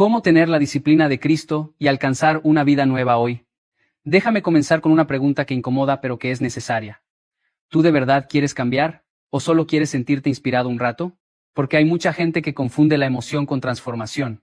¿Cómo tener la disciplina de Cristo y alcanzar una vida nueva hoy? Déjame comenzar con una pregunta que incomoda pero que es necesaria. ¿Tú de verdad quieres cambiar? ¿O solo quieres sentirte inspirado un rato? Porque hay mucha gente que confunde la emoción con transformación.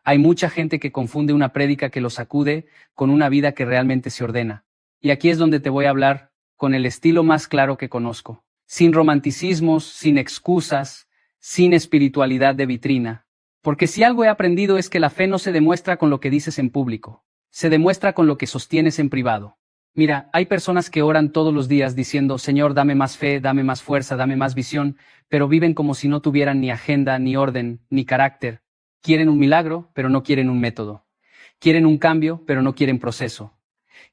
Hay mucha gente que confunde una prédica que lo sacude con una vida que realmente se ordena. Y aquí es donde te voy a hablar, con el estilo más claro que conozco. Sin romanticismos, sin excusas, sin espiritualidad de vitrina. Porque si algo he aprendido es que la fe no se demuestra con lo que dices en público, se demuestra con lo que sostienes en privado. Mira, hay personas que oran todos los días diciendo, Señor, dame más fe, dame más fuerza, dame más visión, pero viven como si no tuvieran ni agenda, ni orden, ni carácter. Quieren un milagro, pero no quieren un método. Quieren un cambio, pero no quieren proceso.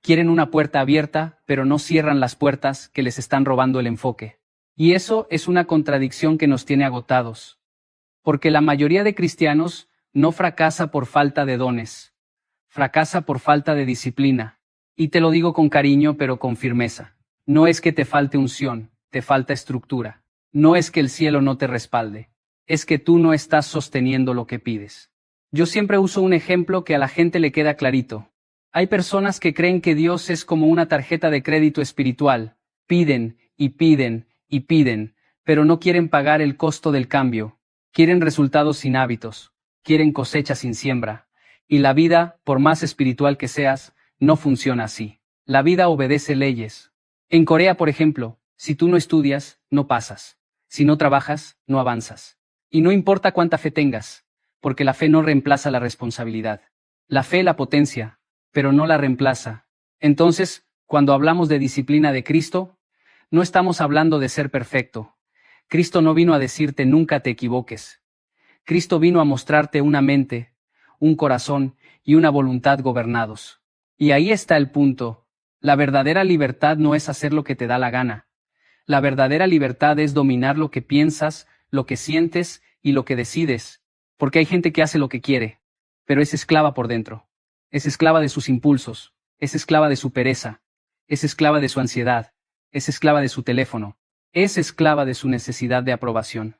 Quieren una puerta abierta, pero no cierran las puertas que les están robando el enfoque. Y eso es una contradicción que nos tiene agotados. Porque la mayoría de cristianos no fracasa por falta de dones. Fracasa por falta de disciplina. Y te lo digo con cariño pero con firmeza. No es que te falte unción, te falta estructura. No es que el cielo no te respalde. Es que tú no estás sosteniendo lo que pides. Yo siempre uso un ejemplo que a la gente le queda clarito. Hay personas que creen que Dios es como una tarjeta de crédito espiritual. Piden, y piden, y piden, pero no quieren pagar el costo del cambio. Quieren resultados sin hábitos. Quieren cosecha sin siembra. Y la vida, por más espiritual que seas, no funciona así. La vida obedece leyes. En Corea, por ejemplo, si tú no estudias, no pasas. Si no trabajas, no avanzas. Y no importa cuánta fe tengas, porque la fe no reemplaza la responsabilidad. La fe la potencia, pero no la reemplaza. Entonces, cuando hablamos de disciplina de Cristo, no estamos hablando de ser perfecto. Cristo no vino a decirte nunca te equivoques. Cristo vino a mostrarte una mente, un corazón y una voluntad gobernados. Y ahí está el punto. La verdadera libertad no es hacer lo que te da la gana. La verdadera libertad es dominar lo que piensas, lo que sientes y lo que decides. Porque hay gente que hace lo que quiere, pero es esclava por dentro. Es esclava de sus impulsos, es esclava de su pereza, es esclava de su ansiedad, es esclava de su teléfono, es esclava de su necesidad de aprobación.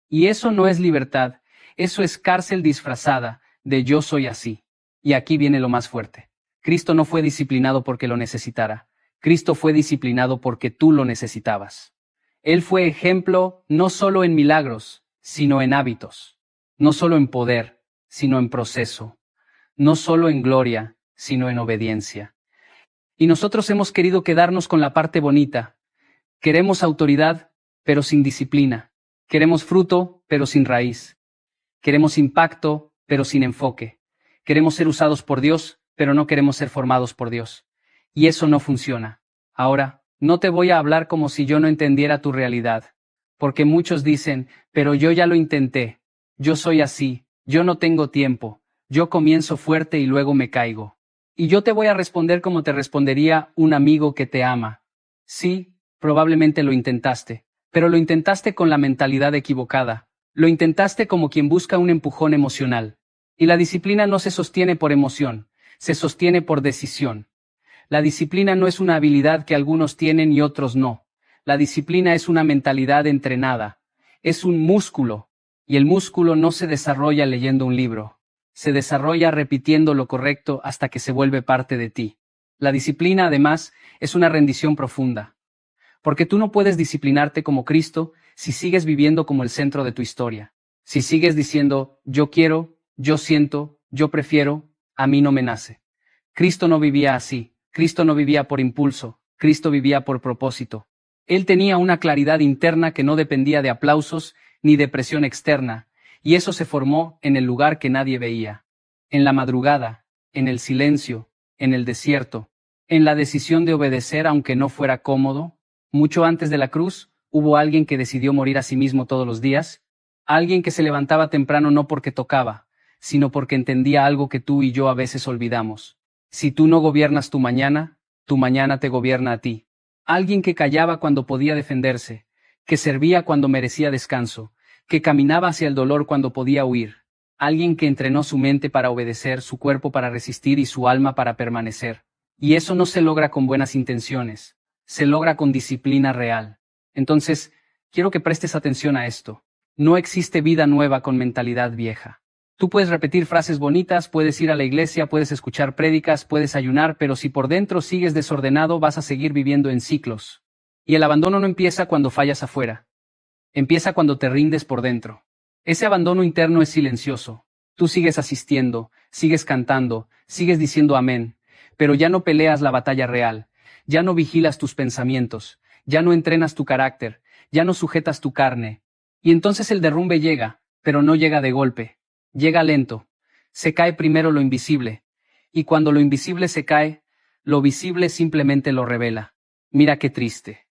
Y eso no es libertad, eso es cárcel disfrazada de yo soy así. Y aquí viene lo más fuerte. Cristo no fue disciplinado porque lo necesitara. Cristo fue disciplinado porque tú lo necesitabas. Él fue ejemplo no solo en milagros, sino en hábitos. No solo en poder, sino en proceso. No solo en gloria, sino en obediencia. Y nosotros hemos querido quedarnos con la parte bonita. Queremos autoridad, pero sin disciplina. Queremos fruto, pero sin raíz. Queremos impacto, pero sin enfoque. Queremos ser usados por Dios, pero no queremos ser formados por Dios. Y eso no funciona. Ahora, no te voy a hablar como si yo no entendiera tu realidad. Porque muchos dicen, pero yo ya lo intenté. Yo soy así, yo no tengo tiempo. Yo comienzo fuerte y luego me caigo. Y yo te voy a responder como te respondería un amigo que te ama. Sí, probablemente lo intentaste, pero lo intentaste con la mentalidad equivocada. Lo intentaste como quien busca un empujón emocional. Y la disciplina no se sostiene por emoción, se sostiene por decisión. La disciplina no es una habilidad que algunos tienen y otros no. La disciplina es una mentalidad entrenada. Es un músculo. Y el músculo no se desarrolla leyendo un libro. Se desarrolla repitiendo lo correcto hasta que se vuelve parte de ti. La disciplina, además, es una rendición profunda. Porque tú no puedes disciplinarte como Cristo si sigues viviendo como el centro de tu historia. Si sigues diciendo, yo quiero, yo siento, yo prefiero, a mí no me nace. Cristo no vivía así. Cristo no vivía por impulso. Cristo vivía por propósito. Él tenía una claridad interna que no dependía de aplausos ni de presión externa. Y eso se formó en el lugar que nadie veía. En la madrugada, en el silencio, en el desierto, en la decisión de obedecer aunque no fuera cómodo. Mucho antes de la cruz, hubo alguien que decidió morir a sí mismo todos los días. Alguien que se levantaba temprano no porque tocaba, sino porque entendía algo que tú y yo a veces olvidamos. Si tú no gobiernas tu mañana te gobierna a ti. Alguien que callaba cuando podía defenderse, que servía cuando merecía descanso, que caminaba hacia el dolor cuando podía huir. Alguien que entrenó su mente para obedecer, su cuerpo para resistir y su alma para permanecer. Y eso no se logra con buenas intenciones, se logra con disciplina real. Entonces, quiero que prestes atención a esto. No existe vida nueva con mentalidad vieja. Tú puedes repetir frases bonitas, puedes ir a la iglesia, puedes escuchar prédicas, puedes ayunar, pero si por dentro sigues desordenado vas a seguir viviendo en ciclos. Y el abandono no empieza cuando fallas afuera. Empieza cuando te rindes por dentro. Ese abandono interno es silencioso. Tú sigues asistiendo, sigues cantando, sigues diciendo amén, pero ya no peleas la batalla real, ya no vigilas tus pensamientos, ya no entrenas tu carácter, ya no sujetas tu carne. Y entonces el derrumbe llega, pero no llega de golpe. Llega lento. Se cae primero lo invisible. Y cuando lo invisible se cae, lo visible simplemente lo revela. Mira qué triste.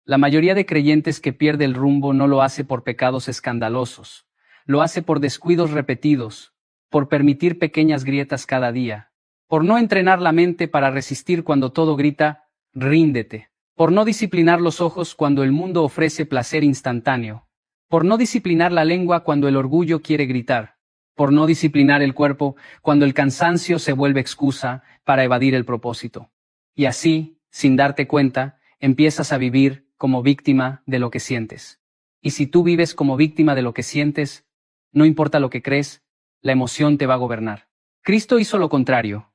La mayoría de creyentes que pierde el rumbo no lo hace por pecados escandalosos. Lo hace por descuidos repetidos, por permitir pequeñas grietas cada día, por no entrenar la mente para resistir cuando todo grita, ríndete, por no disciplinar los ojos cuando el mundo ofrece placer instantáneo, por no disciplinar la lengua cuando el orgullo quiere gritar, por no disciplinar el cuerpo cuando el cansancio se vuelve excusa para evadir el propósito. Y así, sin darte cuenta, empiezas a vivir como víctima de lo que sientes. Y si tú vives como víctima de lo que sientes, no importa lo que crees, la emoción te va a gobernar. Cristo hizo lo contrario,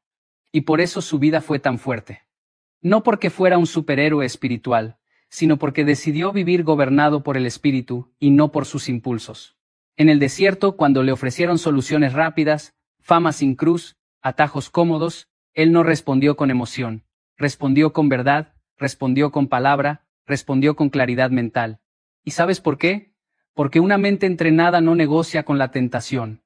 y por eso su vida fue tan fuerte. No porque fuera un superhéroe espiritual, sino porque decidió vivir gobernado por el Espíritu y no por sus impulsos. En el desierto, cuando le ofrecieron soluciones rápidas, fama sin cruz, atajos cómodos, él no respondió con emoción, respondió con verdad, respondió con palabra, respondió con claridad mental. ¿Y sabes por qué? Porque una mente entrenada no negocia con la tentación.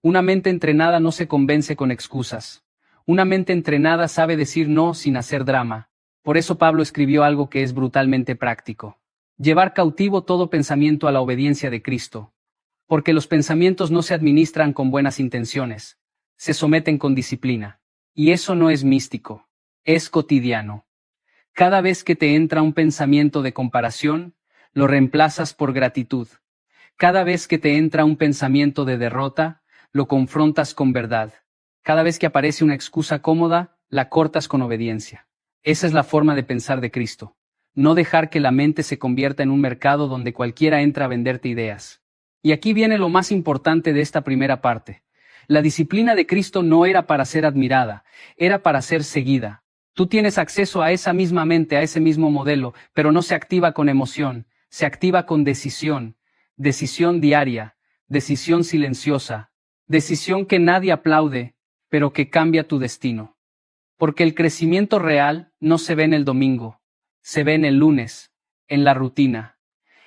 Una mente entrenada no se convence con excusas. Una mente entrenada sabe decir no sin hacer drama. Por eso Pablo escribió algo que es brutalmente práctico. Llevar cautivo todo pensamiento a la obediencia de Cristo. Porque los pensamientos no se administran con buenas intenciones. Se someten con disciplina. Y eso no es místico. Es cotidiano. Cada vez que te entra un pensamiento de comparación, lo reemplazas por gratitud. Cada vez que te entra un pensamiento de derrota, lo confrontas con verdad. Cada vez que aparece una excusa cómoda, la cortas con obediencia. Esa es la forma de pensar de Cristo. No dejar que la mente se convierta en un mercado donde cualquiera entra a venderte ideas. Y aquí viene lo más importante de esta primera parte. La disciplina de Cristo no era para ser admirada, era para ser seguida. Tú tienes acceso a esa misma mente, a ese mismo modelo, pero no se activa con emoción, se activa con decisión. Decisión diaria, decisión silenciosa, decisión que nadie aplaude, pero que cambia tu destino. Porque el crecimiento real no se ve en el domingo, se ve en el lunes, en la rutina,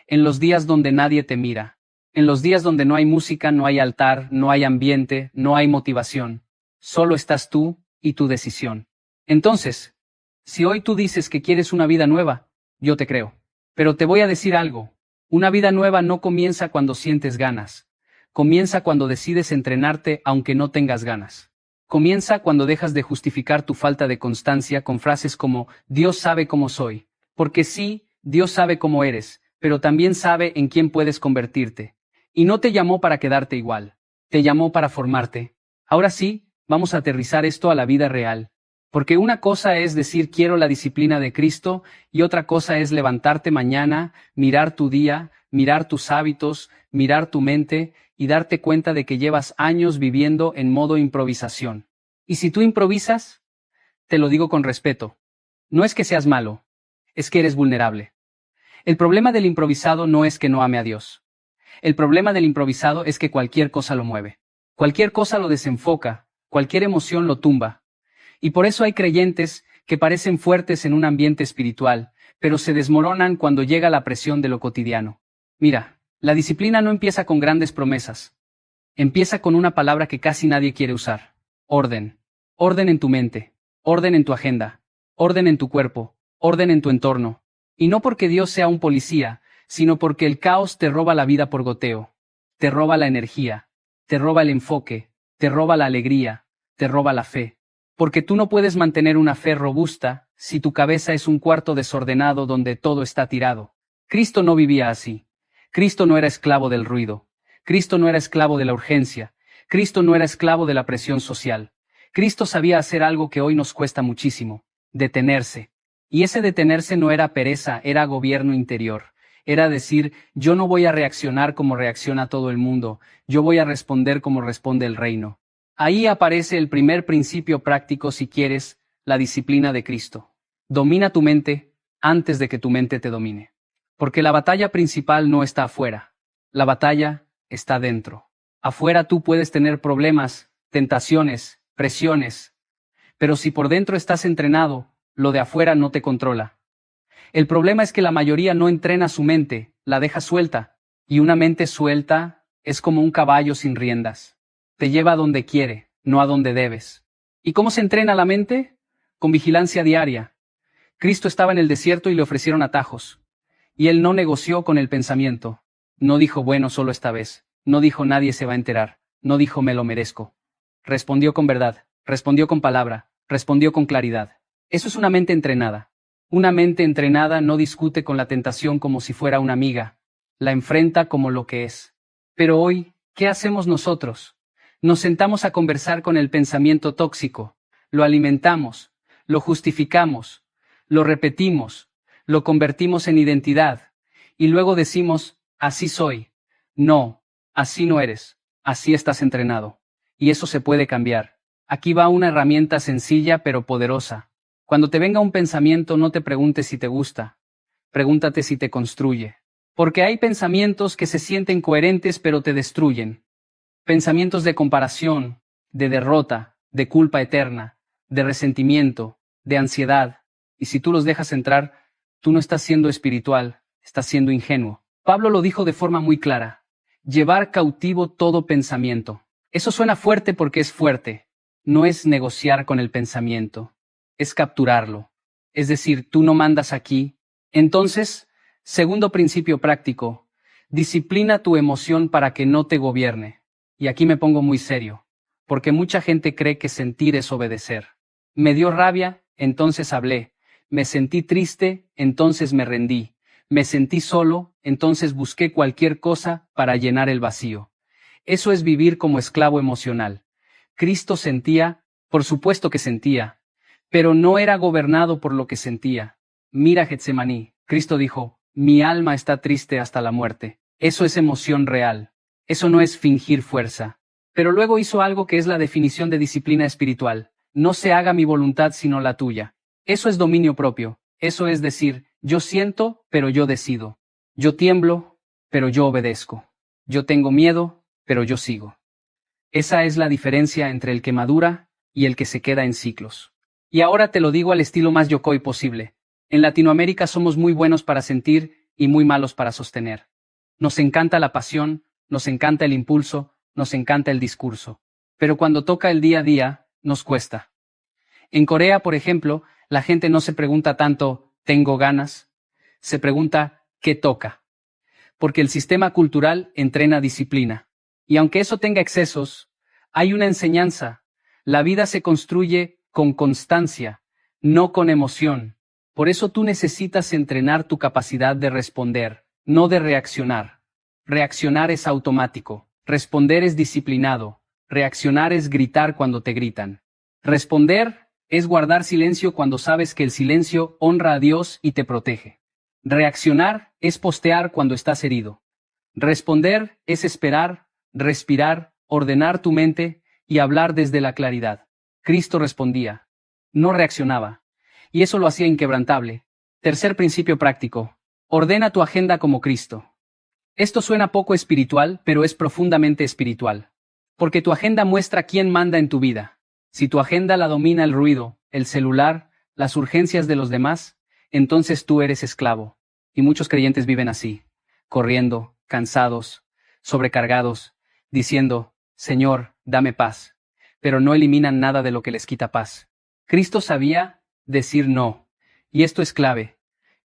en los días donde nadie te mira, en los días donde no hay música, no hay altar, no hay ambiente, no hay motivación. Solo estás tú y tu decisión. Entonces, si hoy tú dices que quieres una vida nueva, yo te creo. Pero te voy a decir algo. Una vida nueva no comienza cuando sientes ganas. Comienza cuando decides entrenarte aunque no tengas ganas. Comienza cuando dejas de justificar tu falta de constancia con frases como Dios sabe cómo soy. Porque sí, Dios sabe cómo eres, pero también sabe en quién puedes convertirte. Y no te llamó para quedarte igual. Te llamó para formarte. Ahora sí, vamos a aterrizar esto a la vida real. Porque una cosa es decir quiero la disciplina de Cristo y otra cosa es levantarte mañana, mirar tu día, mirar tus hábitos, mirar tu mente y darte cuenta de que llevas años viviendo en modo improvisación. Y si tú improvisas, te lo digo con respeto, no es que seas malo, es que eres vulnerable. El problema del improvisado no es que no ame a Dios. El problema del improvisado es que cualquier cosa lo mueve. Cualquier cosa lo desenfoca, cualquier emoción lo tumba. Y por eso hay creyentes que parecen fuertes en un ambiente espiritual, pero se desmoronan cuando llega la presión de lo cotidiano. Mira, la disciplina no empieza con grandes promesas. Empieza con una palabra que casi nadie quiere usar. Orden. Orden en tu mente. Orden en tu agenda. Orden en tu cuerpo. Orden en tu entorno. Y no porque Dios sea un policía, sino porque el caos te roba la vida por goteo. Te roba la energía. Te roba el enfoque. Te roba la alegría. Te roba la fe. Porque tú no puedes mantener una fe robusta si tu cabeza es un cuarto desordenado donde todo está tirado. Cristo no vivía así. Cristo no era esclavo del ruido. Cristo no era esclavo de la urgencia. Cristo no era esclavo de la presión social. Cristo sabía hacer algo que hoy nos cuesta muchísimo: detenerse. Y ese detenerse no era pereza, era gobierno interior. Era decir, yo no voy a reaccionar como reacciona todo el mundo, yo voy a responder como responde el reino. Ahí aparece el primer principio práctico si quieres, la disciplina de Cristo. Domina tu mente antes de que tu mente te domine. Porque la batalla principal no está afuera, la batalla está dentro. Afuera tú puedes tener problemas, tentaciones, presiones, pero si por dentro estás entrenado, lo de afuera no te controla. El problema es que la mayoría no entrena su mente, la deja suelta, y una mente suelta es como un caballo sin riendas. Te lleva a donde quiere, no a donde debes. ¿Y cómo se entrena la mente? Con vigilancia diaria. Cristo estaba en el desierto y le ofrecieron atajos. Y él no negoció con el pensamiento. No dijo, bueno, solo esta vez. No dijo, nadie se va a enterar. No dijo, me lo merezco. Respondió con verdad, respondió con palabra, respondió con claridad. Eso es una mente entrenada. Una mente entrenada no discute con la tentación como si fuera una amiga. La enfrenta como lo que es. Pero hoy, ¿qué hacemos nosotros? Nos sentamos a conversar con el pensamiento tóxico. Lo alimentamos, lo justificamos, lo repetimos, lo convertimos en identidad. Y luego decimos, así soy. No, así no eres. Así estás entrenado. Y eso se puede cambiar. Aquí va una herramienta sencilla pero poderosa. Cuando te venga un pensamiento, no te preguntes si te gusta. Pregúntate si te construye. Porque hay pensamientos que se sienten coherentes pero te destruyen. Pensamientos de comparación, de derrota, de culpa eterna, de resentimiento, de ansiedad. Y si tú los dejas entrar, tú no estás siendo espiritual, estás siendo ingenuo. Pablo lo dijo de forma muy clara. Llevar cautivo todo pensamiento. Eso suena fuerte porque es fuerte. No es negociar con el pensamiento. Es capturarlo. Es decir, tú no mandas aquí. Entonces, segundo principio práctico, disciplina tu emoción para que no te gobierne. Y aquí me pongo muy serio, porque mucha gente cree que sentir es obedecer. Me dio rabia, entonces hablé. Me sentí triste, entonces me rendí. Me sentí solo, entonces busqué cualquier cosa para llenar el vacío. Eso es vivir como esclavo emocional. Cristo sentía, por supuesto que sentía, pero no era gobernado por lo que sentía. Mira Getsemaní, Cristo dijo, mi alma está triste hasta la muerte. Eso es emoción real. Eso no es fingir fuerza. Pero luego hizo algo que es la definición de disciplina espiritual. No se haga mi voluntad sino la tuya. Eso es dominio propio. Eso es decir, yo siento, pero yo decido. Yo tiemblo, pero yo obedezco. Yo tengo miedo, pero yo sigo. Esa es la diferencia entre el que madura y el que se queda en ciclos. Y ahora te lo digo al estilo más yokoi posible. En Latinoamérica somos muy buenos para sentir y muy malos para sostener. Nos encanta la pasión, nos encanta el impulso, nos encanta el discurso. Pero cuando toca el día a día, nos cuesta. En Corea, por ejemplo, la gente no se pregunta tanto, ¿tengo ganas? Se pregunta, ¿qué toca? Porque el sistema cultural entrena disciplina. Y aunque eso tenga excesos, hay una enseñanza. La vida se construye con constancia, no con emoción. Por eso tú necesitas entrenar tu capacidad de responder, no de reaccionar. Reaccionar es automático, responder es disciplinado, reaccionar es gritar cuando te gritan. Responder es guardar silencio cuando sabes que el silencio honra a Dios y te protege. Reaccionar es postear cuando estás herido. Responder es esperar, respirar, ordenar tu mente y hablar desde la claridad. Cristo respondía, no reaccionaba, y eso lo hacía inquebrantable. Tercer principio práctico, ordena tu agenda como Cristo. Esto suena poco espiritual, pero es profundamente espiritual. Porque tu agenda muestra quién manda en tu vida. Si tu agenda la domina el ruido, el celular, las urgencias de los demás, entonces tú eres esclavo. Y muchos creyentes viven así, corriendo, cansados, sobrecargados, diciendo, Señor, dame paz. Pero no eliminan nada de lo que les quita paz. Cristo sabía decir no. Y esto es clave.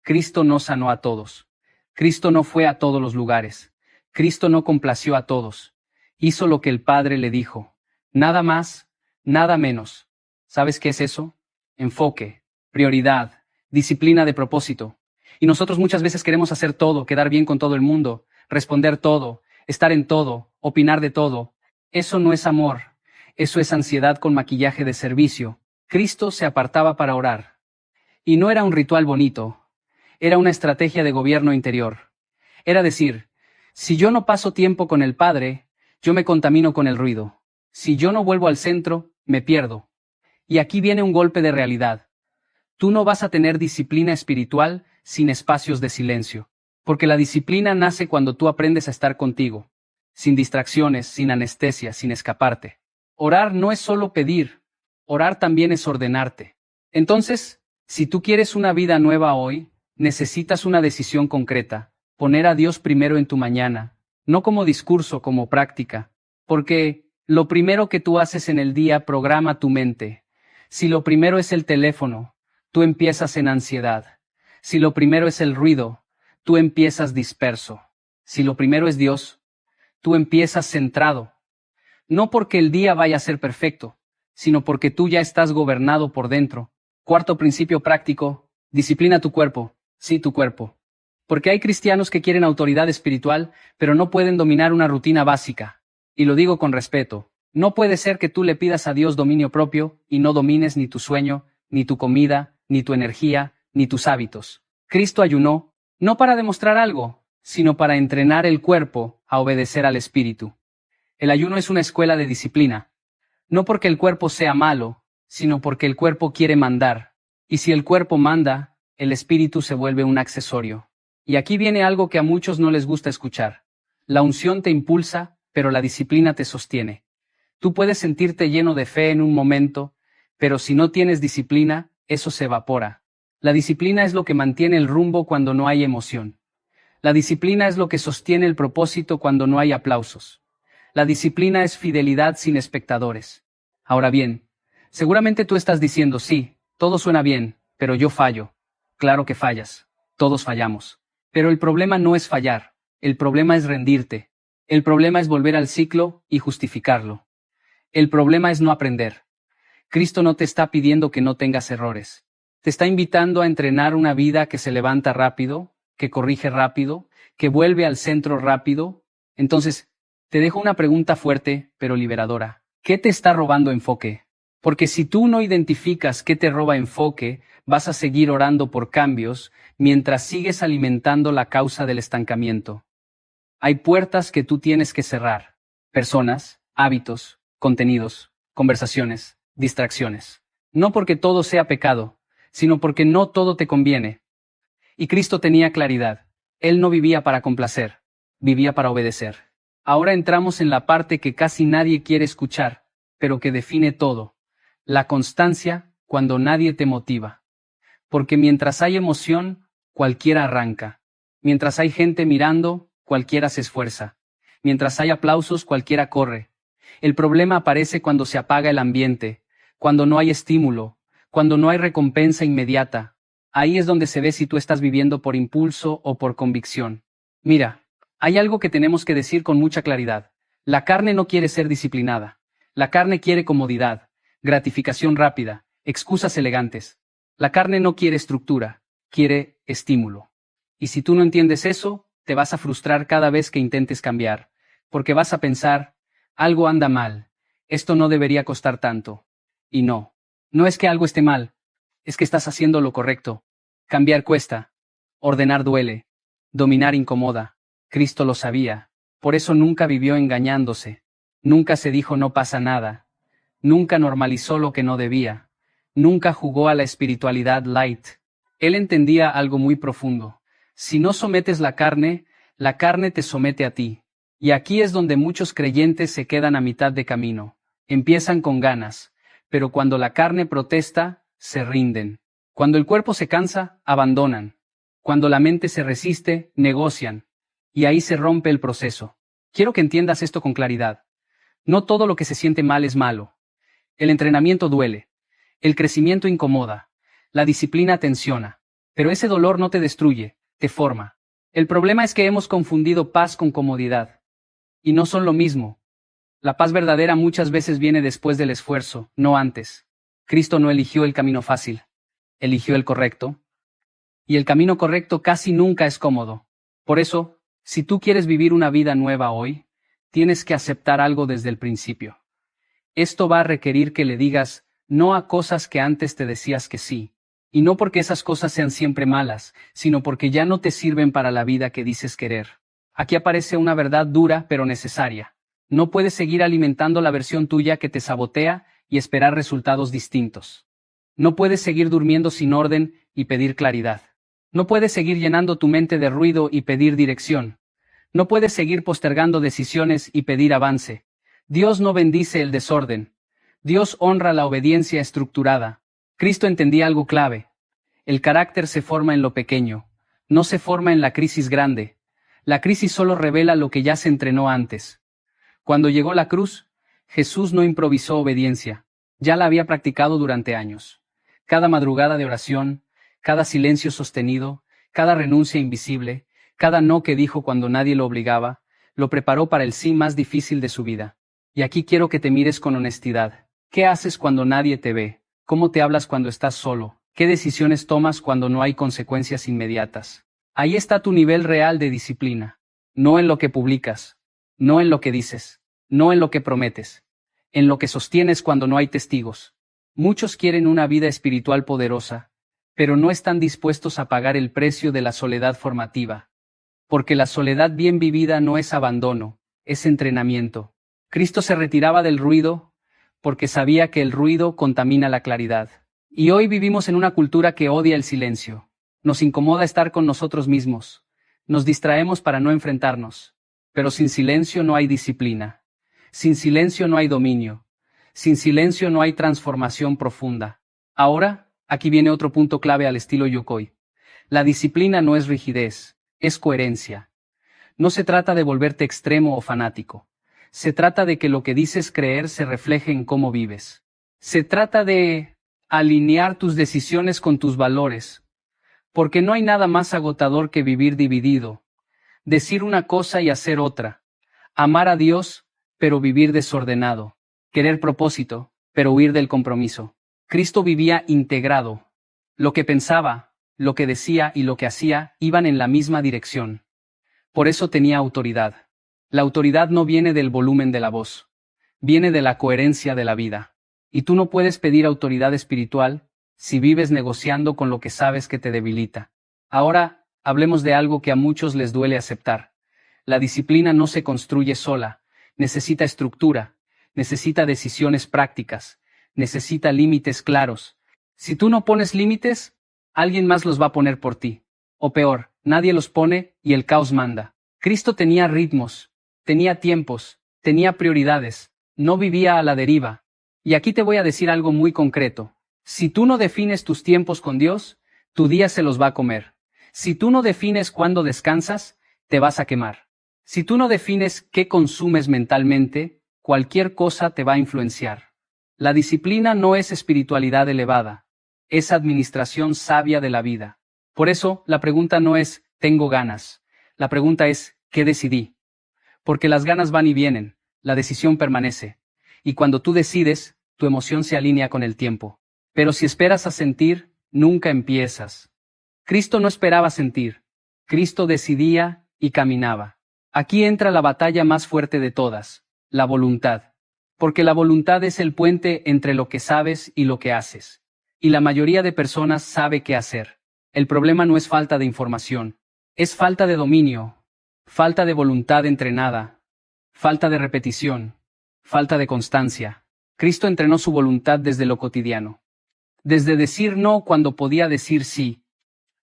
Cristo no sanó a todos. Cristo no fue a todos los lugares. Cristo no complació a todos. Hizo lo que el Padre le dijo. Nada más, nada menos. ¿Sabes qué es eso? Enfoque, prioridad, disciplina de propósito. Y nosotros muchas veces queremos hacer todo, quedar bien con todo el mundo, responder todo, estar en todo, opinar de todo. Eso no es amor. Eso es ansiedad con maquillaje de servicio. Cristo se apartaba para orar. Y no era un ritual bonito. Era una estrategia de gobierno interior. Era decir, si yo no paso tiempo con el Padre, yo me contamino con el ruido. Si yo no vuelvo al centro, me pierdo. Y aquí viene un golpe de realidad. Tú no vas a tener disciplina espiritual sin espacios de silencio. Porque la disciplina nace cuando tú aprendes a estar contigo. Sin distracciones, sin anestesia, sin escaparte. Orar no es solo pedir. Orar también es ordenarte. Entonces, si tú quieres una vida nueva hoy, necesitas una decisión concreta. Poner a Dios primero en tu mañana. No como discurso, como práctica. Porque lo primero que tú haces en el día programa tu mente. Si lo primero es el teléfono, tú empiezas en ansiedad. Si lo primero es el ruido, tú empiezas disperso. Si lo primero es Dios, tú empiezas centrado. No porque el día vaya a ser perfecto, sino porque tú ya estás gobernado por dentro. Cuarto principio práctico, disciplina tu cuerpo. Sí, tu cuerpo. Porque hay cristianos que quieren autoridad espiritual, pero no pueden dominar una rutina básica. Y lo digo con respeto. No puede ser que tú le pidas a Dios dominio propio y no domines ni tu sueño, ni tu comida, ni tu energía, ni tus hábitos. Cristo ayunó, no para demostrar algo, sino para entrenar el cuerpo a obedecer al espíritu. El ayuno es una escuela de disciplina. No porque el cuerpo sea malo, sino porque el cuerpo quiere mandar. Y si el cuerpo manda, el espíritu se vuelve un accesorio. Y aquí viene algo que a muchos no les gusta escuchar. La unción te impulsa, pero la disciplina te sostiene. Tú puedes sentirte lleno de fe en un momento, pero si no tienes disciplina, eso se evapora. La disciplina es lo que mantiene el rumbo cuando no hay emoción. La disciplina es lo que sostiene el propósito cuando no hay aplausos. La disciplina es fidelidad sin espectadores. Ahora bien, seguramente tú estás diciendo, sí, todo suena bien, pero yo fallo. Claro que fallas. Todos fallamos. Pero el problema no es fallar. El problema es rendirte. El problema es volver al ciclo y justificarlo. El problema es no aprender. Cristo no te está pidiendo que no tengas errores. Te está invitando a entrenar una vida que se levanta rápido, que corrige rápido, que vuelve al centro rápido. Entonces, te dejo una pregunta fuerte, pero liberadora. ¿Qué te está robando enfoque? Porque si tú no identificas qué te roba enfoque, vas a seguir orando por cambios, mientras sigues alimentando la causa del estancamiento. Hay puertas que tú tienes que cerrar. Personas, hábitos, contenidos, conversaciones, distracciones. No porque todo sea pecado, sino porque no todo te conviene. Y Cristo tenía claridad. Él no vivía para complacer, vivía para obedecer. Ahora entramos en la parte que casi nadie quiere escuchar, pero que define todo. La constancia cuando nadie te motiva. Porque mientras hay emoción, cualquiera arranca. Mientras hay gente mirando, cualquiera se esfuerza. Mientras hay aplausos, cualquiera corre. El problema aparece cuando se apaga el ambiente, cuando no hay estímulo, cuando no hay recompensa inmediata. Ahí es donde se ve si tú estás viviendo por impulso o por convicción. Mira, hay algo que tenemos que decir con mucha claridad. La carne no quiere ser disciplinada. La carne quiere comodidad, gratificación rápida, excusas elegantes. La carne no quiere estructura, quiere estímulo. Y si tú no entiendes eso, te vas a frustrar cada vez que intentes cambiar, porque vas a pensar, algo anda mal, esto no debería costar tanto. Y no, no es que algo esté mal, es que estás haciendo lo correcto. Cambiar cuesta, ordenar duele, dominar incomoda. Cristo lo sabía, por eso nunca vivió engañándose, nunca se dijo no pasa nada, nunca normalizó lo que no debía, nunca jugó a la espiritualidad light. Él entendía algo muy profundo. Si no sometes la carne te somete a ti. Y aquí es donde muchos creyentes se quedan a mitad de camino. Empiezan con ganas, pero cuando la carne protesta, se rinden. Cuando el cuerpo se cansa, abandonan. Cuando la mente se resiste, negocian. Y ahí se rompe el proceso. Quiero que entiendas esto con claridad. No todo lo que se siente mal es malo. El entrenamiento duele. El crecimiento incomoda. La disciplina tensiona. Pero ese dolor no te destruye, te forma. El problema es que hemos confundido paz con comodidad. Y no son lo mismo. La paz verdadera muchas veces viene después del esfuerzo, no antes. Cristo no eligió el camino fácil. Eligió el correcto. Y el camino correcto casi nunca es cómodo. Por eso, si tú quieres vivir una vida nueva hoy, tienes que aceptar algo desde el principio. Esto va a requerir que le digas no a cosas que antes te decías que sí. Y no porque esas cosas sean siempre malas, sino porque ya no te sirven para la vida que dices querer. Aquí aparece una verdad dura pero necesaria. No puedes seguir alimentando la versión tuya que te sabotea y esperar resultados distintos. No puedes seguir durmiendo sin orden y pedir claridad. No puedes seguir llenando tu mente de ruido y pedir dirección. No puedes seguir postergando decisiones y pedir avance. Dios no bendice el desorden. Dios honra la obediencia estructurada. Cristo entendía algo clave. El carácter se forma en lo pequeño. No se forma en la crisis grande. La crisis solo revela lo que ya se entrenó antes. Cuando llegó la cruz, Jesús no improvisó obediencia. Ya la había practicado durante años. Cada madrugada de oración, cada silencio sostenido, cada renuncia invisible, cada no que dijo cuando nadie lo obligaba, lo preparó para el sí más difícil de su vida. Y aquí quiero que te mires con honestidad. ¿Qué haces cuando nadie te ve? ¿Cómo te hablas cuando estás solo? ¿Qué decisiones tomas cuando no hay consecuencias inmediatas? Ahí está tu nivel real de disciplina. No en lo que publicas, no en lo que dices, no en lo que prometes, en lo que sostienes cuando no hay testigos. Muchos quieren una vida espiritual poderosa, pero no están dispuestos a pagar el precio de la soledad formativa. Porque la soledad bien vivida no es abandono, es entrenamiento. Cristo se retiraba del ruido porque sabía que el ruido contamina la claridad. Y hoy vivimos en una cultura que odia el silencio. Nos incomoda estar con nosotros mismos. Nos distraemos para no enfrentarnos. Pero sin silencio no hay disciplina. Sin silencio no hay dominio. Sin silencio no hay transformación profunda. Ahora, aquí viene otro punto clave al estilo Yokoi. La disciplina no es rigidez, es coherencia. No se trata de volverte extremo o fanático. Se trata de que lo que dices creer se refleje en cómo vives. Se trata de alinear tus decisiones con tus valores. Porque no hay nada más agotador que vivir dividido. Decir una cosa y hacer otra. Amar a Dios, pero vivir desordenado. Querer propósito, pero huir del compromiso. Cristo vivía integrado. Lo que pensaba, lo que decía y lo que hacía iban en la misma dirección. Por eso tenía autoridad. La autoridad no viene del volumen de la voz. Viene de la coherencia de la vida. Y tú no puedes pedir autoridad espiritual si vives negociando con lo que sabes que te debilita. Ahora, hablemos de algo que a muchos les duele aceptar. La disciplina no se construye sola. Necesita estructura. Necesita decisiones prácticas. Necesita límites claros. Si tú no pones límites, alguien más los va a poner por ti. O peor, nadie los pone y el caos manda. Cristo tenía ritmos, tenía tiempos, tenía prioridades, no vivía a la deriva. Y aquí te voy a decir algo muy concreto. Si tú no defines tus tiempos con Dios, tu día se los va a comer. Si tú no defines cuándo descansas, te vas a quemar. Si tú no defines qué consumes mentalmente, cualquier cosa te va a influenciar. La disciplina no es espiritualidad elevada, es administración sabia de la vida. Por eso, la pregunta no es, ¿tengo ganas? La pregunta es, ¿qué decidí? Porque las ganas van y vienen, la decisión permanece. Y cuando tú decides, tu emoción se alinea con el tiempo. Pero si esperas a sentir, nunca empiezas. Cristo no esperaba sentir. Cristo decidía y caminaba. Aquí entra la batalla más fuerte de todas, la voluntad. Porque la voluntad es el puente entre lo que sabes y lo que haces. Y la mayoría de personas sabe qué hacer. El problema no es falta de información, es falta de dominio, falta de voluntad entrenada, falta de repetición, falta de constancia. Cristo entrenó su voluntad desde lo cotidiano. Desde decir no cuando podía decir sí.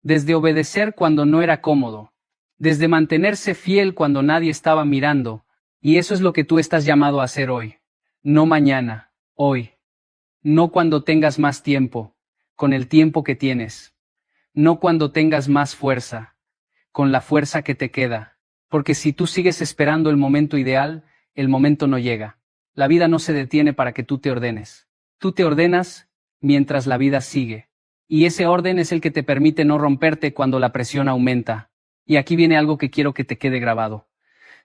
Desde obedecer cuando no era cómodo. Desde mantenerse fiel cuando nadie estaba mirando. Y eso es lo que tú estás llamado a hacer hoy. No mañana, hoy. No cuando tengas más tiempo, con el tiempo que tienes. No cuando tengas más fuerza, con la fuerza que te queda. Porque si tú sigues esperando el momento ideal, el momento no llega. La vida no se detiene para que tú te ordenes. Tú te ordenas mientras la vida sigue. Y ese orden es el que te permite no romperte cuando la presión aumenta. Y aquí viene algo que quiero que te quede grabado.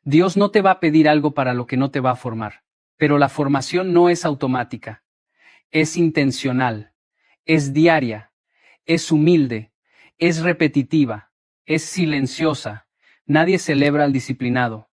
Dios no te va a pedir algo para lo que no te va a formar. Pero la formación no es automática. Es intencional. Es diaria. Es humilde. Es repetitiva. Es silenciosa. Nadie celebra al disciplinado.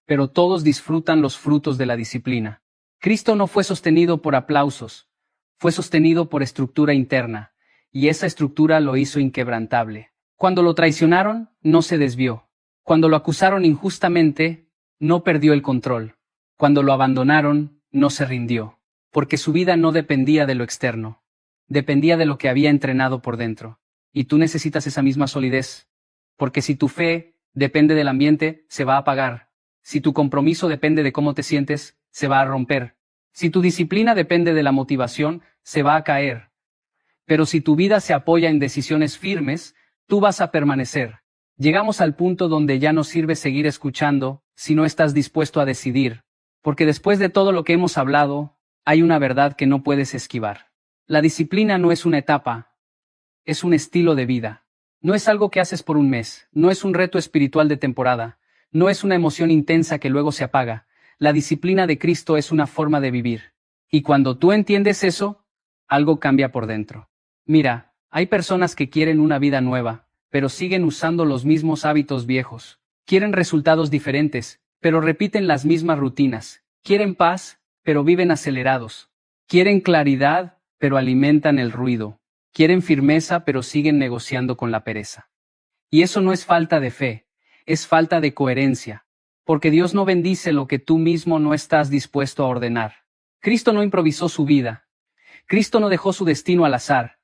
Pero todos disfrutan los frutos de la disciplina. Cristo no fue sostenido por aplausos. Fue sostenido por estructura interna. y esa estructura lo hizo inquebrantable. Cuando lo traicionaron, no se desvió. Cuando lo acusaron injustamente, no perdió el control. Cuando lo abandonaron, no se rindió. Porque su vida no dependía de lo externo. Dependía de lo que había entrenado por dentro. Y tú necesitas esa misma solidez. Porque si tu fe depende del ambiente, se va a apagar. Si tu compromiso depende de cómo te sientes, se va a romper. Si tu disciplina depende de la motivación, se va a caer. Pero si tu vida se apoya en decisiones firmes, tú vas a permanecer. Llegamos al punto donde ya no sirve seguir escuchando, si no estás dispuesto a decidir. Porque después de todo lo que hemos hablado, hay una verdad que no puedes esquivar. La disciplina no es una etapa, es un estilo de vida. No es algo que haces por un mes, no es un reto espiritual de temporada, no es una emoción intensa que luego se apaga. La disciplina de Cristo es una forma de vivir. Y cuando tú entiendes eso, algo cambia por dentro. Mira, hay personas que quieren una vida nueva, pero siguen usando los mismos hábitos viejos. Quieren resultados diferentes, pero repiten las mismas rutinas. Quieren paz, pero viven acelerados. Quieren claridad, pero alimentan el ruido. Quieren firmeza, pero siguen negociando con la pereza. Y eso no es falta de fe, es falta de coherencia. Porque Dios no bendice lo que tú mismo no estás dispuesto a ordenar. Cristo no improvisó su vida. Cristo no dejó su destino al azar.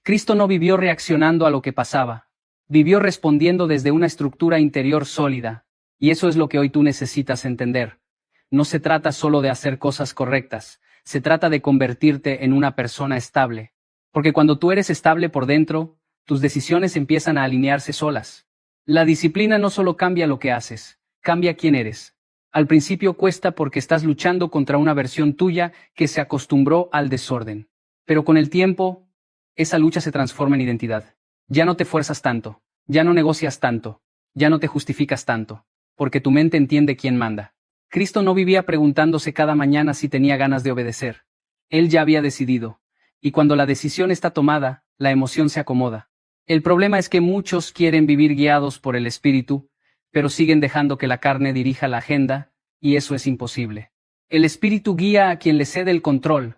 Cristo no vivió reaccionando a lo que pasaba. Vivió respondiendo desde una estructura interior sólida. Y eso es lo que hoy tú necesitas entender. No se trata solo de hacer cosas correctas, se trata de convertirte en una persona estable. Porque cuando tú eres estable por dentro, tus decisiones empiezan a alinearse solas. La disciplina no solo cambia lo que haces, cambia quién eres. Al principio cuesta porque estás luchando contra una versión tuya que se acostumbró al desorden. Pero con el tiempo, esa lucha se transforma en identidad. Ya no te fuerzas tanto, ya no negocias tanto, ya no te justificas tanto, porque tu mente entiende quién manda. Cristo no vivía preguntándose cada mañana si tenía ganas de obedecer. Él ya había decidido. Y cuando la decisión está tomada, la emoción se acomoda. El problema es que muchos quieren vivir guiados por el Espíritu, pero siguen dejando que la carne dirija la agenda, y eso es imposible. El Espíritu guía a quien le cede el control,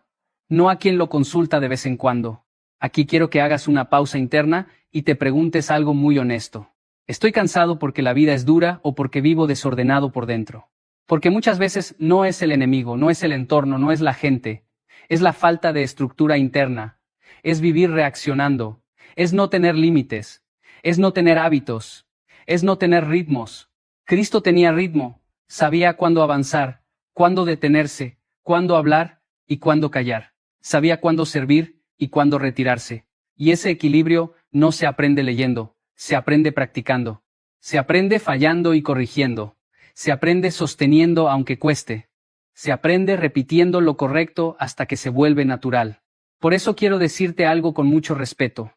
no a quien lo consulta de vez en cuando. Aquí quiero que hagas una pausa interna y te preguntes algo muy honesto. ¿Estoy cansado porque la vida es dura o porque vivo desordenado por dentro? Porque muchas veces no es el enemigo, no es el entorno, no es la gente, es la falta de estructura interna, es vivir reaccionando, es no tener límites, es no tener hábitos, es no tener ritmos. Cristo tenía ritmo, sabía cuándo avanzar, cuándo detenerse, cuándo hablar y cuándo callar. Sabía cuándo servir y cuándo retirarse. Y ese equilibrio no se aprende leyendo, se aprende practicando. Se aprende fallando y corrigiendo. Se aprende sosteniendo aunque cueste. Se aprende repitiendo lo correcto hasta que se vuelve natural. Por eso quiero decirte algo con mucho respeto.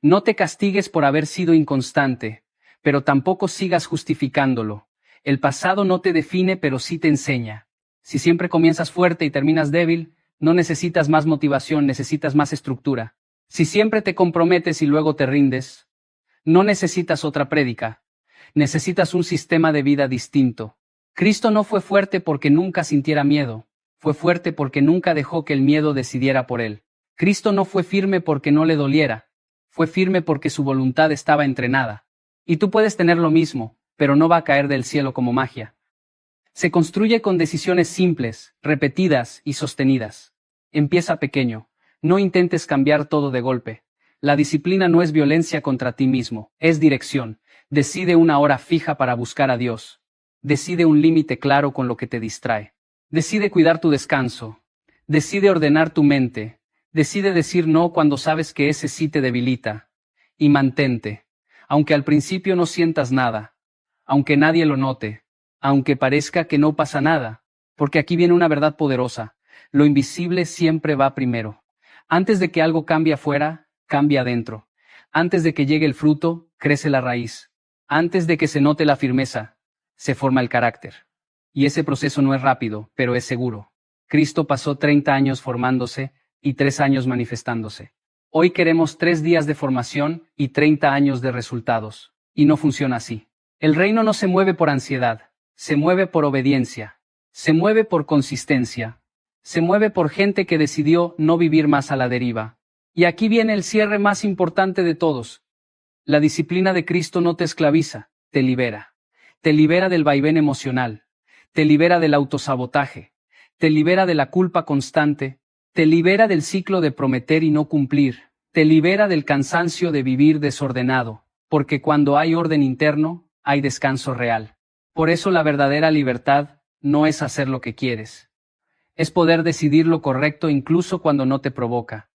No te castigues por haber sido inconstante, pero tampoco sigas justificándolo. El pasado no te define, pero sí te enseña. Si siempre comienzas fuerte y terminas débil, no necesitas más motivación, necesitas más estructura. Si siempre te comprometes y luego te rindes, no necesitas otra prédica. Necesitas un sistema de vida distinto. Cristo no fue fuerte porque nunca sintiera miedo. Fue fuerte porque nunca dejó que el miedo decidiera por él. Cristo no fue firme porque no le doliera. Fue firme porque su voluntad estaba entrenada. Y tú puedes tener lo mismo, pero no va a caer del cielo como magia. Se construye con decisiones simples, repetidas y sostenidas. Empieza pequeño. No intentes cambiar todo de golpe. La disciplina no es violencia contra ti mismo, es dirección. Decide una hora fija para buscar a Dios. Decide un límite claro con lo que te distrae. Decide cuidar tu descanso. Decide ordenar tu mente. Decide decir no cuando sabes que ese sí te debilita. Y mantente. Aunque al principio no sientas nada. Aunque nadie lo note. Aunque parezca que no pasa nada. Porque aquí viene una verdad poderosa. Lo invisible siempre va primero. Antes de que algo cambie afuera, cambia adentro. Antes de que llegue el fruto, crece la raíz. Antes de que se note la firmeza, se forma el carácter. Y ese proceso no es rápido, pero es seguro. Cristo pasó 30 años formándose y 3 años manifestándose. Hoy queremos 3 días de formación y 30 años de resultados. Y no funciona así. El reino no se mueve por ansiedad, se mueve por obediencia, se mueve por consistencia, se mueve por gente que decidió no vivir más a la deriva. Y aquí viene el cierre más importante de todos. La disciplina de Cristo no te esclaviza, te libera. Te libera del vaivén emocional. Te libera del autosabotaje. Te libera de la culpa constante. Te libera del ciclo de prometer y no cumplir. Te libera del cansancio de vivir desordenado. Porque cuando hay orden interno, hay descanso real. Por eso la verdadera libertad no es hacer lo que quieres. Es poder decidir lo correcto incluso cuando no te provoca.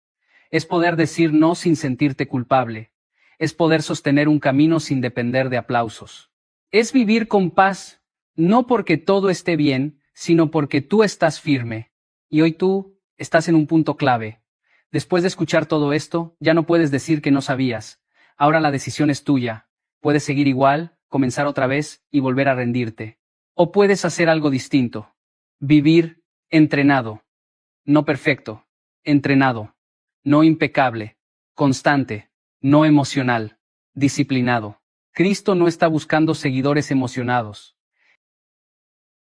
Es poder decir no sin sentirte culpable. Es poder sostener un camino sin depender de aplausos. Es vivir con paz, no porque todo esté bien, sino porque tú estás firme. Y hoy tú estás en un punto clave. Después de escuchar todo esto, ya no puedes decir que no sabías. Ahora la decisión es tuya. Puedes seguir igual, comenzar otra vez y volver a rendirte. O puedes hacer algo distinto. Vivir entrenado. No perfecto. Entrenado. No impecable. Constante. No emocional. Disciplinado. Cristo no está buscando seguidores emocionados.